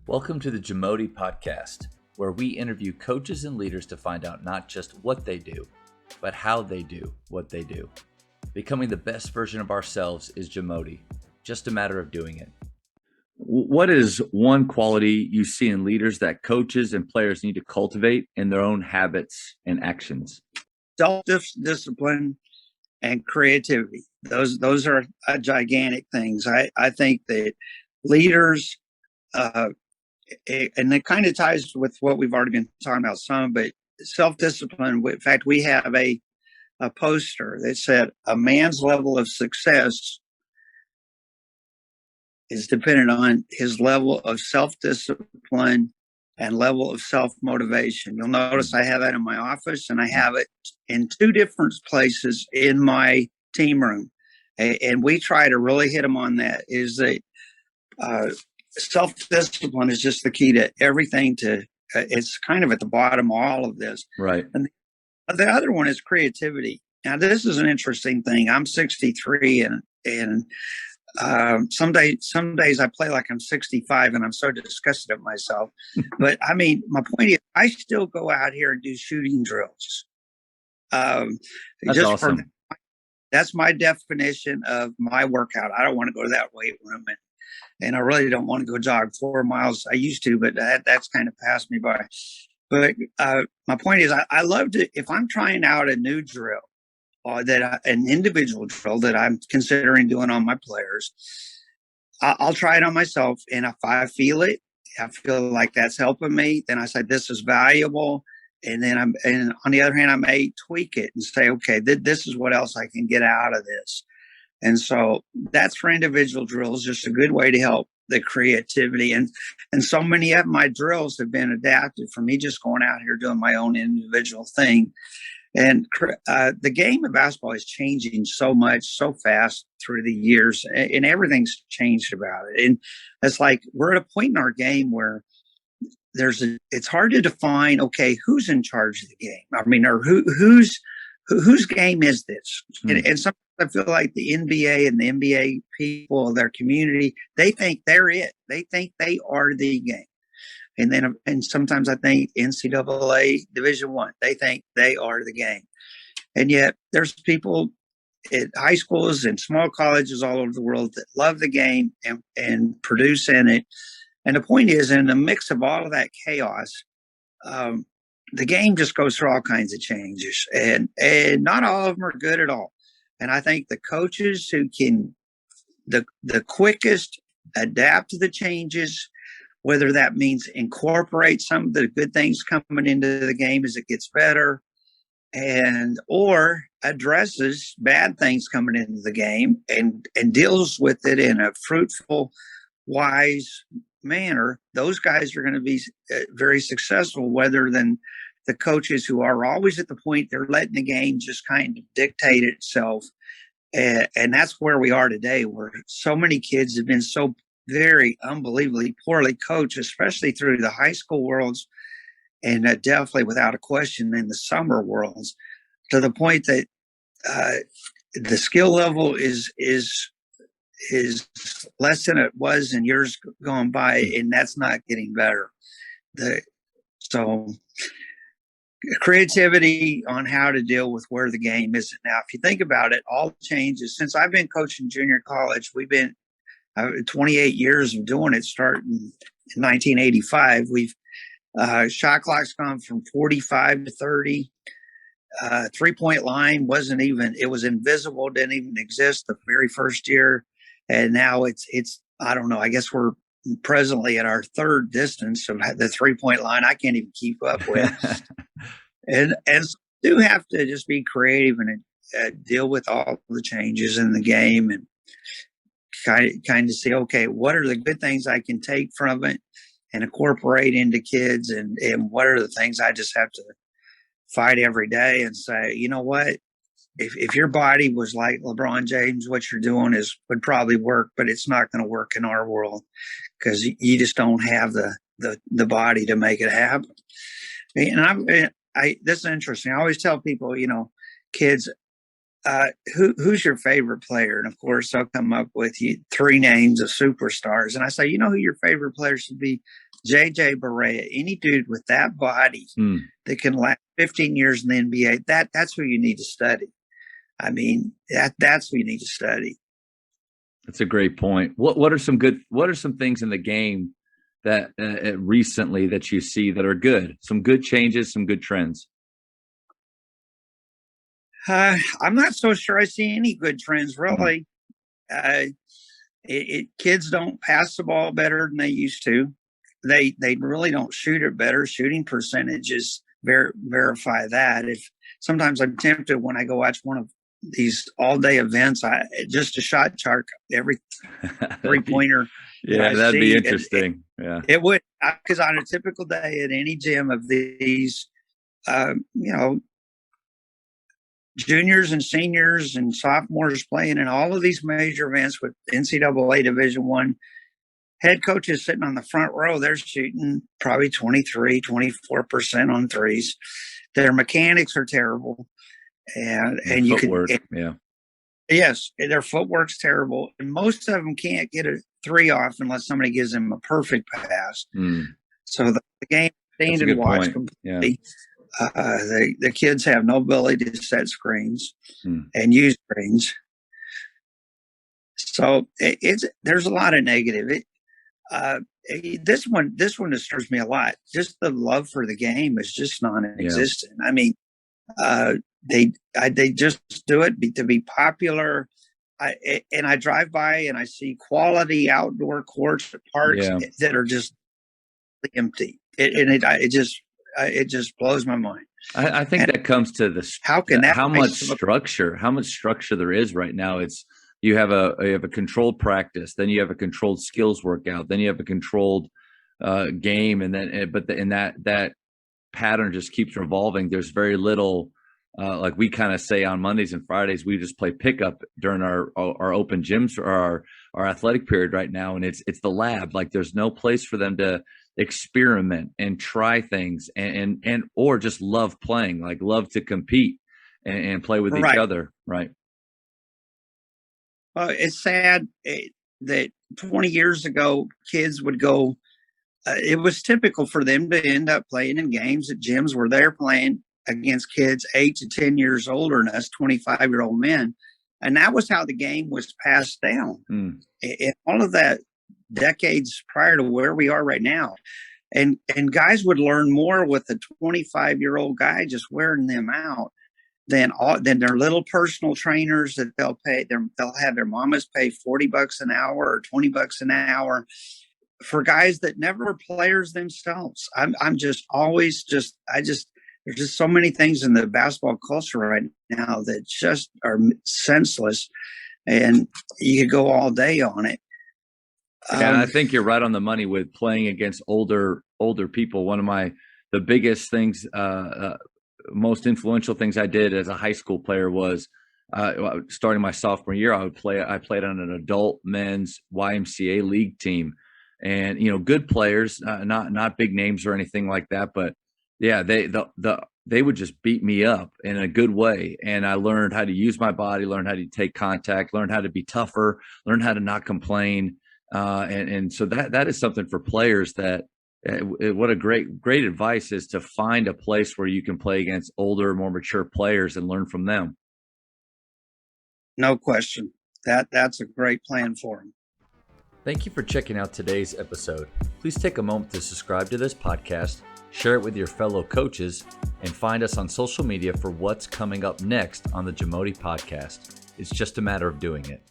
Welcome to the JAMODI podcast, where we interview coaches and leaders to find out not just what they do, but how they do what they do. Becoming the best version of ourselves is JAMODI, just a matter of doing it. What is one quality you see in leaders that coaches and players need to cultivate in their own habits and actions? Self-discipline and creativity. Those are gigantic things. I think that leaders, and it kind of ties with what we've already been talking about some, but self-discipline. In fact, we have a poster that said a man's level of success is dependent on his level of self-discipline and level of self-motivation. You'll notice I have that in my office, and I have it in two different places in my team room. And we try to really hit them on that, is that self-discipline is just the key to everything. It's kind of at the bottom of all of this. Right. And the other one is creativity. Now, this is an interesting thing. I'm 63, and some days I play like I'm 65, and I'm so disgusted at myself. But I mean, my point is, I still go out here and do shooting drills. That's awesome. That's my definition of my workout. I don't want to go to that weight room, and I really don't want to go jog 4 miles. I used to, but that's kind of passed me by. But my point is, I love to, if I'm trying out a new drill, or an individual drill that I'm considering doing on my players, I'll try it on myself. And if I feel like that's helping me, then I say, this is valuable. And then and on the other hand, I may tweak it and say, okay, this is what else I can get out of this. And so that's for individual drills, just a good way to help the creativity. And so many of my drills have been adapted for me just going out here doing my own individual thing. And the game of basketball is changing so much, so fast through the years, and everything's changed about it. And it's like we're at a point in our game where it's hard to define, okay, who's in charge of the game? I mean, or whose game is this? And sometimes I feel like the NBA and the NBA people, their community, they think they're it. They think they are the game. And sometimes I think NCAA Division I, they think they are the game. And yet there's people at high schools and small colleges all over the world that love the game and produce in it. And the point is, in the mix of all of that chaos, the game just goes through all kinds of changes, and not all of them are good at all. And I think the coaches who can the quickest adapt to the changes, whether that means incorporate some of the good things coming into the game as it gets better, or addresses bad things coming into the game and deals with it in a fruitful, wise manner, those guys are going to be very successful, rather than the coaches who are always at the point they're letting the game just kind of dictate itself. And that's where we are today, where so many kids have been so very unbelievably poorly coached, especially through the high school worlds, and definitely without a question in the summer worlds, to the point that the skill level is less than it was in years gone by, and that's not getting better. So creativity on how to deal with where the game is now. If you think about it, all changes since I've been coaching junior college. We've been 28 years of doing it, starting in 1985. We've shot clock's gone from 45 to 30. 3-point line it was invisible, didn't even exist the very first year. And now it's I don't know, I guess we're presently at our third distance of the 3-point line. I can't even keep up with. and so you do have to just be creative and deal with all the changes in the game, and kind of say, okay, what are the good things I can take from it and incorporate into kids, and what are the things I just have to fight every day and say, you know what, if your body was like LeBron James, what you're doing would probably work, but it's not going to work in our world because you just don't have the body to make it happen. And this is interesting. I always tell people, kids, who's your favorite player? And of course, I'll come up with 3 names of superstars. And I say, who your favorite player should be? JJ Barea, any dude with that body that can last 15 years in the NBA, that's who you need to study. I mean, that's who you need to study. That's a great point. What are some things in the game that recently that you see that are good? Some good changes, some good trends. I'm not so sure I see any good trends, really. Kids don't pass the ball better than they used to. They really don't shoot it better. Shooting percentages verify that. If sometimes I'm tempted when I go watch one of these all-day events, just a shot chart every three-pointer. That'd be interesting. It would, because on a typical day at any gym of these, juniors and seniors and sophomores playing in all of these major events with NCAA Division I, head coaches sitting on the front row, they're shooting probably 23-24% on threes. Their mechanics are terrible. And you can, yes, their footwork's terrible. And most of them can't get a three off unless somebody gives them a perfect pass. So the game stand and watch completely. The kids have no ability to set screens and use screens. So there's a lot of negative. This one disturbs me a lot. Just the love for the game is just non-existent. I mean, they just do it to be popular. I drive by and I see quality outdoor courts at parks that are just empty. It just blows my mind. I think that comes to how much structure there is right now. It's you have a controlled practice, then you have a controlled skills workout, then you have a controlled game, and then that pattern just keeps revolving. There's very little, like we kind of say on Mondays and Fridays, we just play pickup during our open gyms or our athletic period right now, and it's the lab. Like there's no place for them to experiment and try things and or just love playing, like love to compete and play with each other. Right. Well, it's sad that 20 years ago, kids would go, it was typical for them to end up playing in games at gyms where they're playing against kids 8 to 10 years older than us, 25-year-old men. And that was how the game was passed down. And all of that decades prior to where we are right now. And guys would learn more with a 25-year-old guy just wearing them out than their little personal trainers that they'll have their mamas pay $40 an hour or $20 an hour for guys that never were players themselves. I'm just always there's just so many things in the basketball culture right now that just are senseless, and you could go all day on it. And I think you're right on the money with playing against older people. One of the biggest things, most influential things I did as a high school player was starting my sophomore year. I played on an adult men's YMCA league team, and good players, not big names or anything like that, but yeah, they would just beat me up in a good way. And I learned how to use my body, learned how to take contact, learned how to be tougher, learned how to not complain. And so that is something for players that what a great advice is to find a place where you can play against older, more mature players and learn from them. No question. That's a great plan for them. Thank you for checking out today's episode. Please take a moment to subscribe to this podcast, share it with your fellow coaches, and find us on social media for what's coming up next on the JAMODI podcast. It's just a matter of doing it.